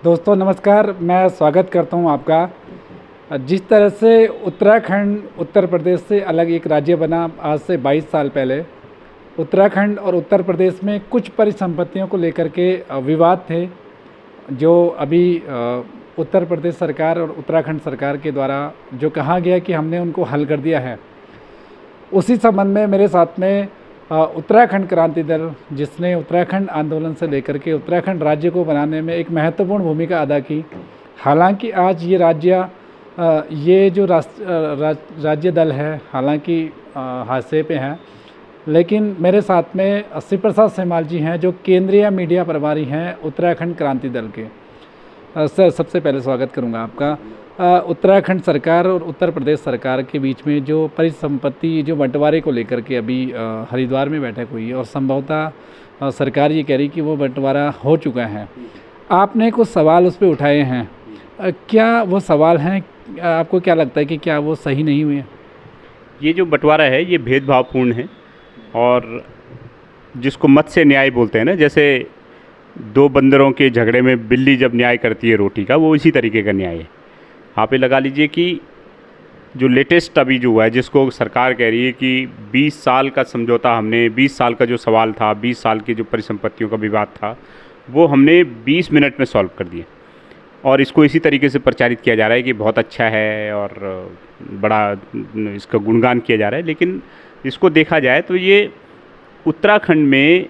दोस्तों नमस्कार, मैं स्वागत करता हूं आपका। जिस तरह से उत्तराखंड उत्तर प्रदेश से अलग एक राज्य बना आज से 22 साल पहले, उत्तराखंड और उत्तर प्रदेश में कुछ परिसंपत्तियों को लेकर के विवाद थे, जो अभी उत्तर प्रदेश सरकार और उत्तराखंड सरकार के द्वारा जो कहा गया कि हमने उनको हल कर दिया है। उसी संबंध में मेरे साथ में उत्तराखंड क्रांति दल, जिसने उत्तराखंड आंदोलन से लेकर के उत्तराखंड राज्य को बनाने में एक महत्वपूर्ण भूमिका अदा की। हालांकि आज ये ये जो राज्य दल है, हालांकि हादसे पे हैं, लेकिन मेरे साथ में शिव प्रसाद सेमाल जी हैं, जो केंद्रीय मीडिया प्रभारी हैं उत्तराखंड क्रांति दल के। सर, सबसे पहले स्वागत करूंगा आपका। उत्तराखंड सरकार और उत्तर प्रदेश सरकार के बीच में जो परिसंपत्ति जो बंटवारे को लेकर के अभी हरिद्वार में बैठक हुई और संभवतः सरकार ये कह रही कि वो बंटवारा हो चुका है। आपने कुछ सवाल उस पर उठाए हैं, क्या वो सवाल हैं, आपको क्या लगता है कि क्या वो सही नहीं हुए? ये जो बंटवारा है ये भेदभावपूर्ण है और जिसको मत से न्याय बोलते हैं ना, जैसे दो बंदरों के झगड़े में बिल्ली जब न्याय करती है रोटी का, वो इसी तरीके का न्याय है। आप ये लगा लीजिए कि जो लेटेस्ट अभी जो हुआ है, जिसको सरकार कह रही है कि 20 साल का समझौता, हमने 20 साल का जो सवाल था, 20 साल की जो परिसंपत्तियों का विवाद था, वो हमने 20 मिनट में सॉल्व कर दिया। और इसको इसी तरीके से प्रचारित किया जा रहा है कि बहुत अच्छा है और बड़ा इसका गुणगान किया जा रहा है। लेकिन इसको देखा जाए तो ये उत्तराखंड में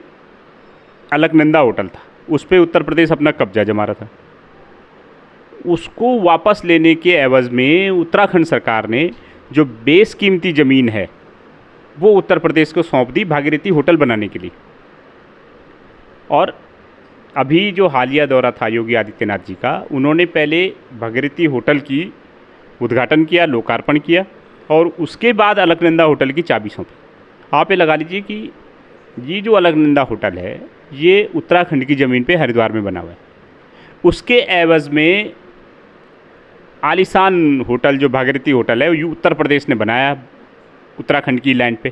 अलकनंदा होटल था, उस पर उत्तर प्रदेश अपना कब्जा जमा रहा था। उसको वापस लेने के एवज़ में उत्तराखंड सरकार ने जो बेशकीमती ज़मीन है वो उत्तर प्रदेश को सौंप दी भागीरथी होटल बनाने के लिए। और अभी जो हालिया दौरा था योगी आदित्यनाथ जी का, उन्होंने पहले भागीरथी होटल की उद्घाटन किया, लोकार्पण किया और उसके बाद अलकनंदा होटल की चाबी सौंपी। आप ये लगा लीजिए कि ये जो अलकनंदा होटल है ये उत्तराखंड की ज़मीन पे हरिद्वार में बना हुआ है। उसके एवज़ में आलीशान होटल जो भागीरथी होटल है, ये उत्तर प्रदेश ने बनाया उत्तराखंड की लैंड पे।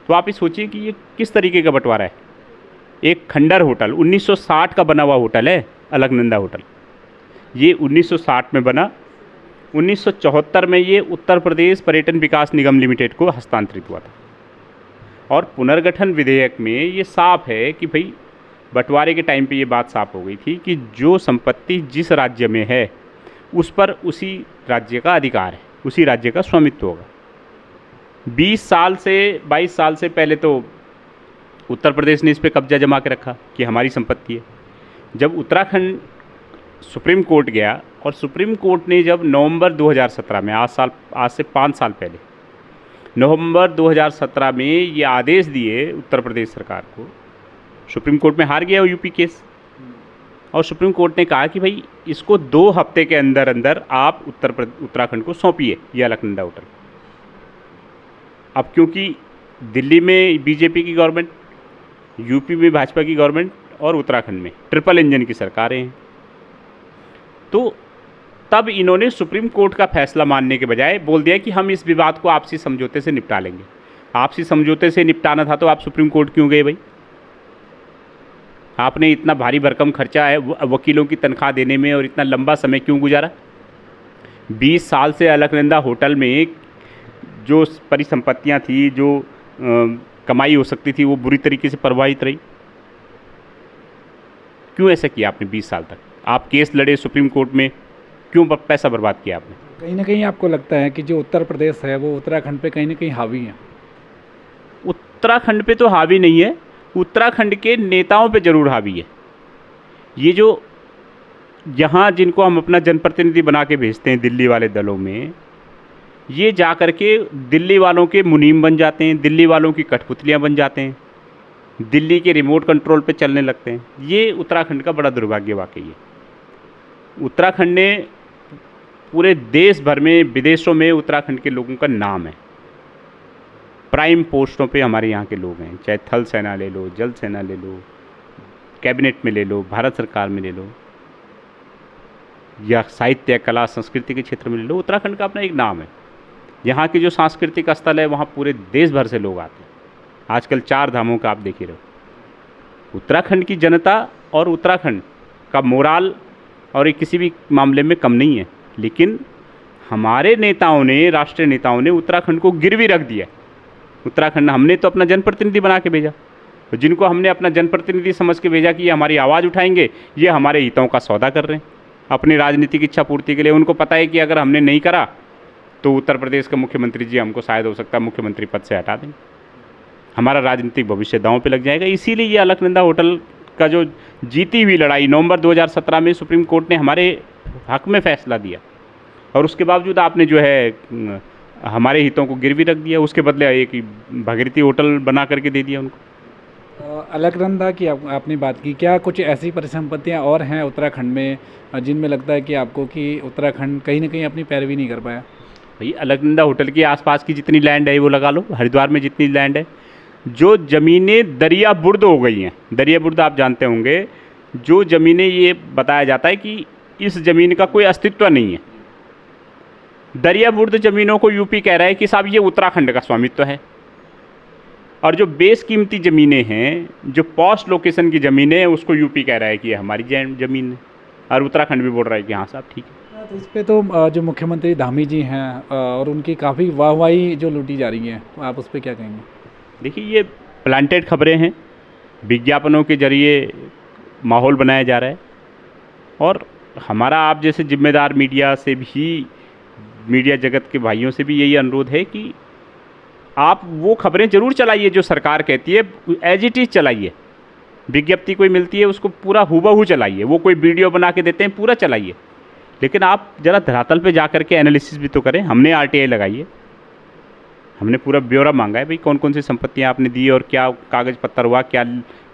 तो आप ये सोचिए कि ये किस तरीके का बंटवारा है। एक खंडर होटल 1960 का बना हुआ होटल है अलकनंदा होटल, ये 1960 में बना। 1974 में ये उत्तर प्रदेश पर्यटन विकास निगम लिमिटेड को हस्तांतरित हुआ था। और पुनर्गठन विधेयक में ये साफ है कि भाई बंटवारे के टाइम पे ये बात साफ हो गई थी कि जो संपत्ति जिस राज्य में है उस पर उसी राज्य का अधिकार है, उसी राज्य का स्वामित्व होगा। 22 साल से पहले तो उत्तर प्रदेश ने इस पर कब्जा जमा के रखा कि हमारी संपत्ति है। जब उत्तराखंड सुप्रीम कोर्ट गया और सुप्रीम कोर्ट ने जब नवंबर 2017 में, आज से 5 साल पहले नवंबर 2017 में ये आदेश दिए उत्तर प्रदेश सरकार को, सुप्रीम कोर्ट में हार गया यूपी केस और सुप्रीम कोर्ट ने कहा कि भाई इसको 2 हफ्ते के अंदर अंदर आप उत्तराखंड को सौंपिए ये अलकनंदा होटल। अब क्योंकि दिल्ली में बीजेपी की गवर्नमेंट, यूपी में भाजपा की गवर्नमेंट और उत्तराखंड में ट्रिपल इंजन की सरकारें हैं, तो तब इन्होंने सुप्रीम कोर्ट का फैसला मानने के बजाय बोल दिया कि हम इस विवाद को आपसी समझौते से निपटा लेंगे। आपसी समझौते से निपटाना था तो आप सुप्रीम कोर्ट क्यों गए भाई? आपने इतना भारी भरकम खर्चा है वकीलों की तनख्वाह देने में और इतना लंबा समय क्यों गुजारा? 20 साल से अलकनंदा होटल में जो परिसंपत्तियां थी, जो कमाई हो सकती थी, वो बुरी तरीके से प्रभावित रही। क्यों ऐसा किया आपने? 20 साल तक आप केस लड़े सुप्रीम कोर्ट में, क्यों पैसा बर्बाद किया आपने? कहीं ना कहीं आपको लगता है कि जो उत्तर प्रदेश है वो उत्तराखंड पे कहीं ना कहीं हावी है? उत्तराखंड पे तो हावी नहीं है, उत्तराखंड के नेताओं पे ज़रूर हावी है। ये जो यहाँ जिनको हम अपना जनप्रतिनिधि बना के भेजते हैं दिल्ली वाले दलों में, ये जा कर के दिल्ली वालों के मुनीम बन जाते हैं, दिल्ली वालों की कठपुतलियाँ बन जाते हैं, दिल्ली के रिमोट कंट्रोल पे चलने लगते हैं। ये उत्तराखंड का बड़ा दुर्भाग्य वाकई है। उत्तराखंड ने पूरे देश भर में, विदेशों में उत्तराखंड के लोगों का नाम है। प्राइम पोस्टों पे हमारे यहाँ के लोग हैं, चाहे थल सेना ले लो, जल सेना ले लो, कैबिनेट में ले लो, भारत सरकार में ले लो, या साहित्य, कला, संस्कृति के क्षेत्र में ले लो। उत्तराखंड का अपना एक नाम है। यहाँ के जो सांस्कृतिक स्थल है वहाँ पूरे देश भर से लोग आते हैं। आजकल 4 धामों का आप देख ही रहो। उत्तराखंड की जनता और उत्तराखंड का मोराल और ये किसी भी मामले में कम नहीं है। लेकिन हमारे नेताओं ने, राष्ट्रीय नेताओं ने उत्तराखंड को गिरवी रख दिया। उत्तराखंड हमने तो अपना जनप्रतिनिधि बना के भेजा, तो जिनको हमने अपना जनप्रतिनिधि समझ के भेजा कि ये हमारी आवाज़ उठाएंगे, ये हमारे हितों का सौदा कर रहे हैं अपनी राजनीतिक इच्छा पूर्ति के लिए। उनको पता है कि अगर हमने नहीं करा तो उत्तर प्रदेश के मुख्यमंत्री जी हमको शायद हो सकता है मुख्यमंत्री पद से हटा देंगे, हमारा राजनीतिक भविष्य दांव पे लग जाएगा। इसीलिए ये अलकनंदा होटल का जो जीती हुई लड़ाई नवंबर 2017 में सुप्रीम कोर्ट ने हमारे हक में फैसला दिया, और उसके बावजूद आपने जो है हमारे हितों को गिरवी रख दिया। उसके बदले एक भागीरथी होटल बना करके दे दिया उनको। अलकनंदा की आपने बात की, क्या कुछ ऐसी परिसंपत्तियां और हैं उत्तराखंड में जिनमें लगता है कि आपको कि उत्तराखंड कहीं ना कहीं अपनी पैरवी नहीं कर पाया? भाई अलकनंदा होटल के आसपास की जितनी लैंड है वो लगा लो, हरिद्वार में जितनी लैंड है, जो ज़मीनें दरिया बुर्द हो गई हैं, दरिया बुर्द आप जानते होंगे, जो ज़मीनें ये बताया जाता है कि इस ज़मीन का कोई अस्तित्व नहीं है, दरिया बुर्द ज़मीनों को यूपी कह रहा है कि साहब ये उत्तराखंड का स्वामित्व है। और जो बेशकीमती ज़मीनें हैं, जो पॉस्ट लोकेशन की ज़मीनें हैं, उसको यूपी कह रहा है कि ये हमारी ज़मीन है, और उत्तराखंड भी बोल रहा है कि हाँ साहब ठीक है। तो इस पे तो जो मुख्यमंत्री धामी जी हैं और उनकी काफ़ी वाहवाही जो लूटी जा रही है, तो आप उस पर क्या कहेंगे? देखिए ये प्लांटेड खबरें हैं, विज्ञापनों के जरिए माहौल बनाया जा रहा है, और हमारा आप जैसे जिम्मेदार मीडिया से भी, मीडिया जगत के भाइयों से भी यही अनुरोध है कि आप वो खबरें ज़रूर चलाइए जो सरकार कहती है, एज इट इज़ चलाइए। विज्ञप्ति कोई मिलती है उसको पूरा हूबहू चलाइए, वो कोई वीडियो बना के देते हैं पूरा चलाइए, लेकिन आप ज़रा धरातल पे जा कर के एनालिसिस भी तो करें। हमने आरटीआई लगाई है, हमने पूरा ब्यौरा मांगा है भाई कौन कौन सी संपत्तियां आपने दी और क्या कागज़ पत्तर हुआ, क्या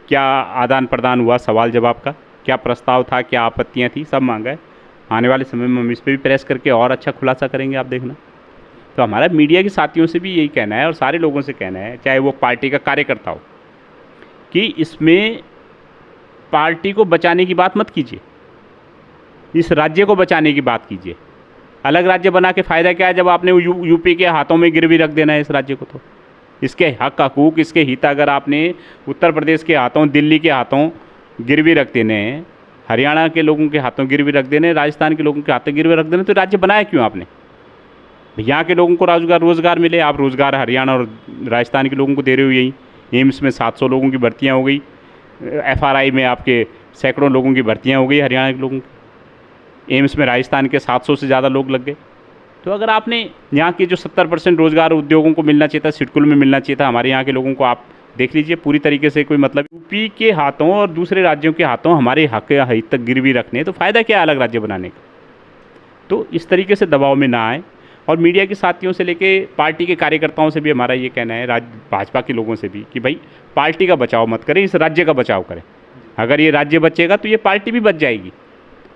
क्या आदान प्रदान हुआ, सवाल जवाब का क्या प्रस्ताव था, क्या आपत्तियां थी, सब मांगा है। आने वाले समय में हम इस पर भी प्रेस करके और अच्छा खुलासा करेंगे, आप देखना। तो हमारा मीडिया के साथियों से भी यही कहना है और सारे लोगों से कहना है, चाहे वो पार्टी का कार्यकर्ता हो, कि इसमें पार्टी को बचाने की बात मत कीजिए, इस राज्य को बचाने की बात कीजिए। अलग राज्य बना के फ़ायदा क्या है जब आपने यूपी के हाथों में गिरवी रख देना है इस राज्य को। तो इसके हक हकूक़, इसके हित अगर आपने उत्तर प्रदेश के हाथों, दिल्ली के हाथों गिरवी रख देने हैं, हरियाणा के लोगों के हाथों गिरवी रख देने, राजस्थान के लोगों के हाथों गिरवी रख देने, तो राज्य बनाया क्यों आपने? यहाँ के लोगों को रोज़गार मिले, आप रोज़गार हरियाणा और राजस्थान के लोगों को दे रहे हो। यही एम्स में 700 लोगों की भर्तियाँ हो गई, FRI में आपके सैकड़ों लोगों की भर्तियाँ हो गई हरियाणा के लोगों की, एम्स में राजस्थान के 700 से ज़्यादा लोग लग गए। तो अगर आपने यहाँ के जो 70% रोज़गार उद्योगों को मिलना चाहिए था, सिडकुल में मिलना चाहिए था, हमारे यहाँ के लोगों को आप देख लीजिए पूरी तरीके से कोई मतलब यूपी के हाथों और दूसरे राज्यों के हाथों हमारे हक हित तक गिरवी रखने, तो फ़ायदा क्या है अलग राज्य बनाने का? तो इस तरीके से दबाव में ना आए। और मीडिया के साथियों से लेके पार्टी के कार्यकर्ताओं से भी हमारा ये कहना है, भाजपा के लोगों से भी, कि भाई पार्टी का बचाव मत करें, इस राज्य का बचाव करें। अगर ये राज्य बचेगा तो ये पार्टी भी बच जाएगी,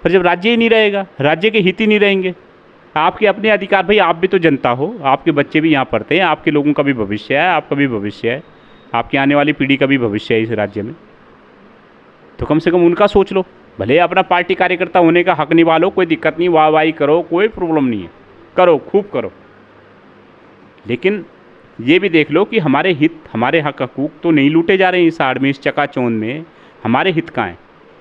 पर जब राज्य ही नहीं रहेगा, राज्य के हित ही नहीं रहेंगे, आपके अपने अधिकार, भाई आप भी तो जनता हो, आपके बच्चे भी यहाँ पढ़ते हैं, आपके लोगों का भी भविष्य है, आपका भी भविष्य है, आपकी आने वाली पीढ़ी का भी भविष्य है इस राज्य में, तो कम से कम उनका सोच लो। भले अपना पार्टी कार्यकर्ता होने का हक निभा लो, कोई दिक्कत नहीं, वाहवाही करो, कोई प्रॉब्लम नहीं है, करो, खूब करो, लेकिन ये भी देख लो कि हमारे हित, हमारे हक हकूक़ तो नहीं लूटे जा रहे हैं इस आड़ में, इस चकाचौंध में। हमारे हित कहाँ हैं?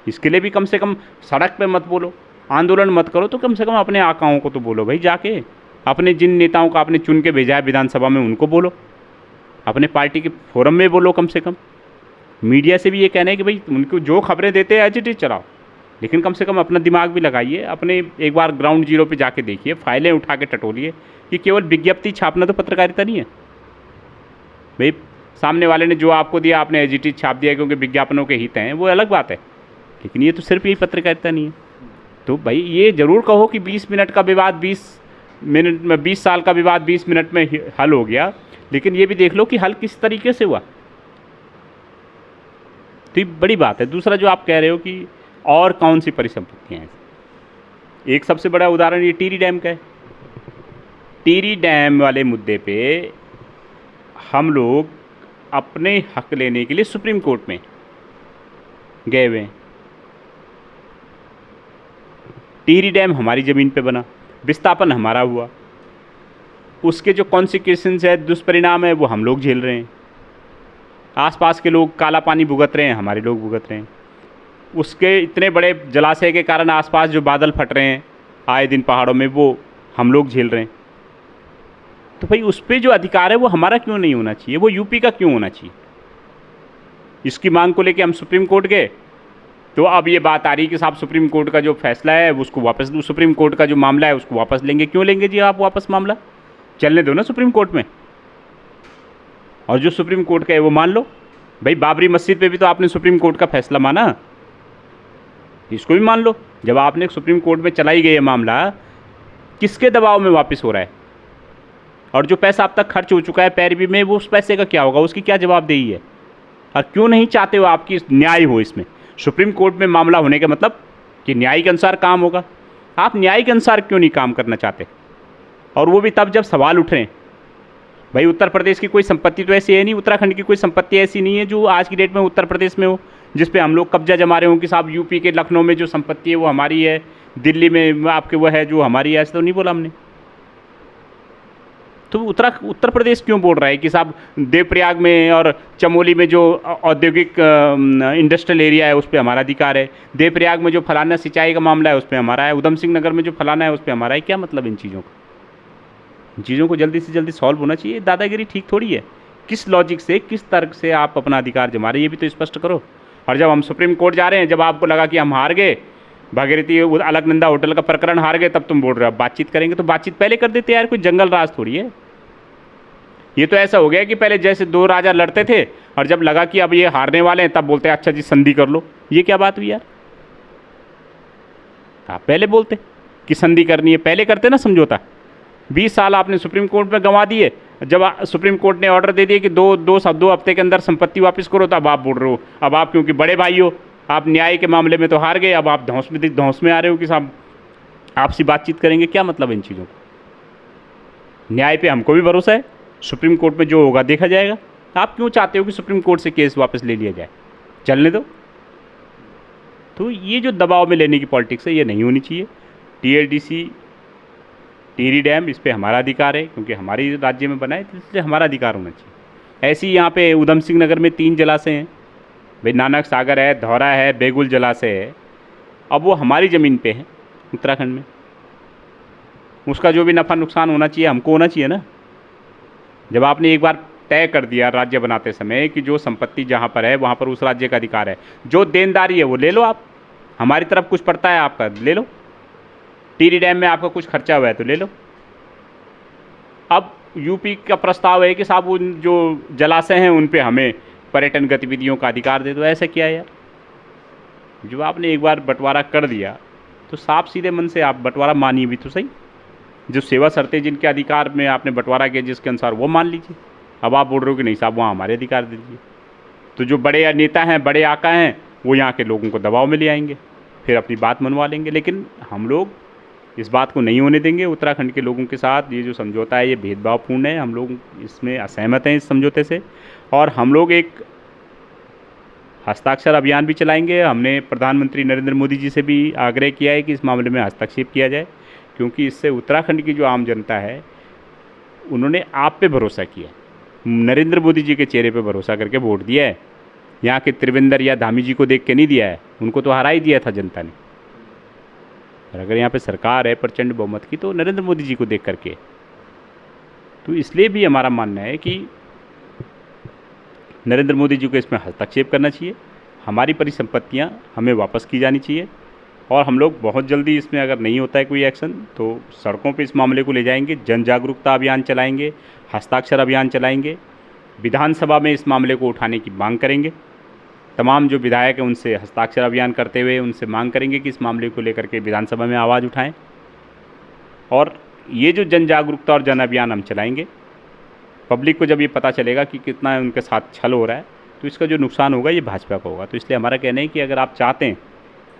इसके लिए भी कम से कम सड़क पे मत बोलो, आंदोलन मत करो, तो कम से कम अपने आकाओं को तो बोलो भाई, जाके अपने जिन नेताओं को आपने चुन के भेजा है विधानसभा में उनको बोलो, अपने पार्टी के फोरम में बोलो। कम से कम मीडिया से भी ये कहना है कि भाई उनको जो खबरें देते हैं एज इट इज़ चलाओ, लेकिन कम से कम अपना दिमाग भी लगाइए, अपने एक बार ग्राउंड जीरो पे जाके देखिए, फाइलें उठा के टटोलिए कि केवल विज्ञप्ति छापना तो पत्रकारिता नहीं है भाई। सामने वाले ने जो आपको दिया आपने एज इट इज़ छाप दिया क्योंकि विज्ञापनों के हित हैं, वो अलग बात है, लेकिन ये तो सिर्फ यही पत्रकारिता नहीं है। तो भाई ये ज़रूर कहो कि 20 मिनट का विवाद 20 मिनट में, 20 साल का विवाद 20 मिनट में हल हो गया, लेकिन ये भी देख लो कि हल किस तरीके से हुआ, तो ये बड़ी बात है। दूसरा जो आप कह रहे हो कि और कौन सी परिसंपत्तियाँ हैं, एक सबसे बड़ा उदाहरण ये टिहरी डैम का है। टिहरी डैम वाले मुद्दे पे हम लोग अपने हक लेने के लिए सुप्रीम कोर्ट में गए हुए हैं। टिहरी डैम हमारी ज़मीन पे बना, विस्थापन हमारा हुआ, उसके जो कॉन्सिक्वेंसेस है, दुष्परिणाम है, वो हम लोग झेल रहे हैं। आसपास के लोग काला पानी भुगत रहे हैं, हमारे लोग भुगत रहे हैं। उसके इतने बड़े जलाशय के कारण आसपास जो बादल फट रहे हैं आए दिन पहाड़ों में, वो हम लोग झेल रहे हैं। तो भाई उस पर जो अधिकार है वो हमारा क्यों नहीं होना चाहिए, वो यूपी का क्यों होना चाहिए? इसकी मांग को लेके हम सुप्रीम कोर्ट गए, तो अब ये बात आ रही है कि साहब सुप्रीम कोर्ट का जो फैसला है उसको वापस, सुप्रीम कोर्ट का जो मामला है उसको वापस लेंगे। क्यों लेंगे जी आप वापस मामला? चलने दो ना सुप्रीम कोर्ट में, और जो सुप्रीम कोर्ट का है वो मान लो। भाई बाबरी मस्जिद पे भी तो आपने सुप्रीम कोर्ट का फैसला माना, इसको भी मान लो। जब आपने सुप्रीम कोर्ट में चलाई गई है मामला, किसके दबाव में वापस हो रहा है? और जो पैसा अब तक खर्च हो चुका है पैरवी में, वो उस पैसे का क्या होगा? उसकी क्या जवाबदेही है? और क्यों नहीं चाहते हो आपकी न्याय हो इसमें? सुप्रीम कोर्ट में मामला होने का मतलब कि न्याय के अनुसार काम होगा। आप न्याय के अनुसार क्यों नहीं काम करना चाहते? और वो भी तब जब सवाल उठ रहे हैं। भाई उत्तर प्रदेश की कोई संपत्ति तो ऐसी है नहीं, उत्तराखंड की कोई संपत्ति ऐसी नहीं है जो आज की डेट में उत्तर प्रदेश में हो, जिस पे हम लोग कब्जा जमा रहे हो कि साहब यूपी के लखनऊ में जो संपत्ति है वो हमारी है, दिल्ली में आपके वो है जो हमारी है। ऐसा तो नहीं बोला हमने। तो उत्तर प्रदेश क्यों बोल रहा है कि साहब देवप्रयाग में और चमोली में जो औद्योगिक इंडस्ट्रियल एरिया है उस पर हमारा अधिकार है, देवप्रयाग में जो फलाना सिंचाई का मामला है उस पर हमारा है, उधम सिंह नगर में जो फलाना है उस पर हमारा है? क्या मतलब इन चीज़ों का? इन चीज़ों को जल्दी से जल्दी सॉल्व होना चाहिए। दादागिरी ठीक थोड़ी है। किस लॉजिक से, किस तर्क से आप अपना अधिकार जमा रहे हैं, ये भी तो स्पष्ट करो। और जब हम सुप्रीम कोर्ट जा रहे हैं, जब आपको लगा कि हम हार गए, भागीरथी अलकनंदा होटल का प्रकरण हार गए, तब तुम बोल रहे हो बातचीत करेंगे। तो बातचीत पहले कर देते यार, कोई जंगल राज थोड़ी है। ये तो ऐसा हो गया कि पहले जैसे दो राजा लड़ते थे और जब लगा कि अब ये हारने वाले हैं तब बोलते हैं अच्छा जी संधि कर लो। ये क्या बात हुई यार? आप पहले बोलते कि संधि करनी है, पहले करते ना समझौता। 20 साल आपने सुप्रीम कोर्ट में गंवा दिए। जब सुप्रीम कोर्ट ने ऑर्डर दे दिया कि दो हफ्ते के अंदर संपत्ति वापस करो, तो अब आप बोल रहे हो, अब आप क्योंकि बड़े भाई हो, आप न्याय के मामले में तो हार गए, अब आप धौंस में आ रहे हो कि साहब आपसी बातचीत करेंगे। क्या मतलब इन चीज़ों का? न्याय पे हमको भी भरोसा है, सुप्रीम कोर्ट में जो होगा देखा जाएगा। आप क्यों चाहते हो कि सुप्रीम कोर्ट से केस वापस ले लिया जाए? चलने दो। तो ये जो दबाव में लेने की पॉलिटिक्स है ये नहीं होनी चाहिए। TLDC टिहरी डैम, इस पर हमारा अधिकार है क्योंकि हमारे राज्य में बना है, तो इसलिए हमारा अधिकार होना चाहिए। ऐसे ही यहाँ पे उधम सिंह नगर में 3 जलाशय हैं भाई, नानक सागर है, धौरा है, बेगुल जलाशय है। अब वो हमारी ज़मीन पे है उत्तराखंड में, उसका जो भी नफ़ा नुकसान होना चाहिए हमको होना चाहिए ना। जब आपने एक बार तय कर दिया राज्य बनाते समय कि जो संपत्ति जहाँ पर है वहाँ पर उस राज्य का अधिकार है, जो देनदारी है वो ले लो आप, हमारी तरफ कुछ पड़ता है आपका ले लो, टिहरी डैम में आपका कुछ खर्चा हुआ है तो ले लो। अब यूपी का प्रस्ताव है कि साहब उन जो जलाशय हैं उन पे हमें पर्यटन गतिविधियों का अधिकार दे दो। ऐसा क्या है यार? जो आपने एक बार बंटवारा कर दिया तो साफ सीधे मन से आप बंटवारा मानिए भी तो सही। जो सेवा शर्तें जिनके अधिकार में आपने बंटवारा किया जिसके अनुसार वो मान लीजिए। अब आप बोल रहे हो कि नहीं साहब वहाँ हमारे अधिकार दे दीजिए, तो जो बड़े नेता हैं, बड़े आका हैं, वो यहाँ के लोगों को दबाव में ले आएंगे, फिर अपनी बात मनवा लेंगे। लेकिन हम लोग इस बात को नहीं होने देंगे। उत्तराखंड के लोगों के साथ ये जो समझौता है ये भेदभावपूर्ण है, हम लोग इसमें असहमत हैं इस समझौते से, और हम लोग एक हस्ताक्षर अभियान भी चलाएंगे। हमने प्रधानमंत्री नरेंद्र मोदी जी से भी आग्रह किया है कि इस मामले में हस्तक्षेप किया जाए, क्योंकि इससे उत्तराखंड की जो आम जनता है उन्होंने आप पे भरोसा किया, नरेंद्र मोदी जी के चेहरे पे भरोसा करके वोट दिया है। यहाँ के त्रिवेंद्र या धामी जी को देख के नहीं दिया है, उनको तो हरा ही दिया था जनता ने। और अगर यहाँ पे सरकार है प्रचंड बहुमत की तो नरेंद्र मोदी जी को देख करके। तो इसलिए भी हमारा मानना है कि नरेंद्र मोदी जी को इसमें हस्तक्षेप करना चाहिए, हमारी परिसंपत्तियाँ हमें वापस की जानी चाहिए, और हम लोग बहुत जल्दी इसमें अगर नहीं होता है कोई एक्शन तो सड़कों पे इस मामले को ले जाएंगे, जन जागरूकता अभियान चलाएंगे, हस्ताक्षर अभियान चलाएंगे, विधानसभा में इस मामले को उठाने की मांग करेंगे। तमाम जो विधायक हैं उनसे हस्ताक्षर अभियान करते हुए उनसे मांग करेंगे कि इस मामले को लेकर के विधानसभा में आवाज़ उठाएं। और ये जो जन जागरूकता और जन अभियान हम चलाएंगे, पब्लिक को जब ये पता चलेगा कि कितना उनके साथ छल हो रहा है तो इसका जो नुकसान होगा ये भाजपा का होगा। तो इसलिए हमारा कहना है कि अगर आप चाहते हैं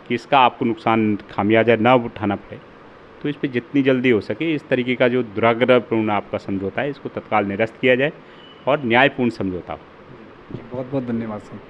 कि इसका आपको नुकसान खामियाजा ना उठाना पड़े तो इस पर जितनी जल्दी हो सके इस तरीके का जो दुराग्रहपूर्ण आपका समझौता है इसको तत्काल निरस्त किया जाए और न्यायपूर्ण समझौता हो। बहुत बहुत धन्यवाद सर।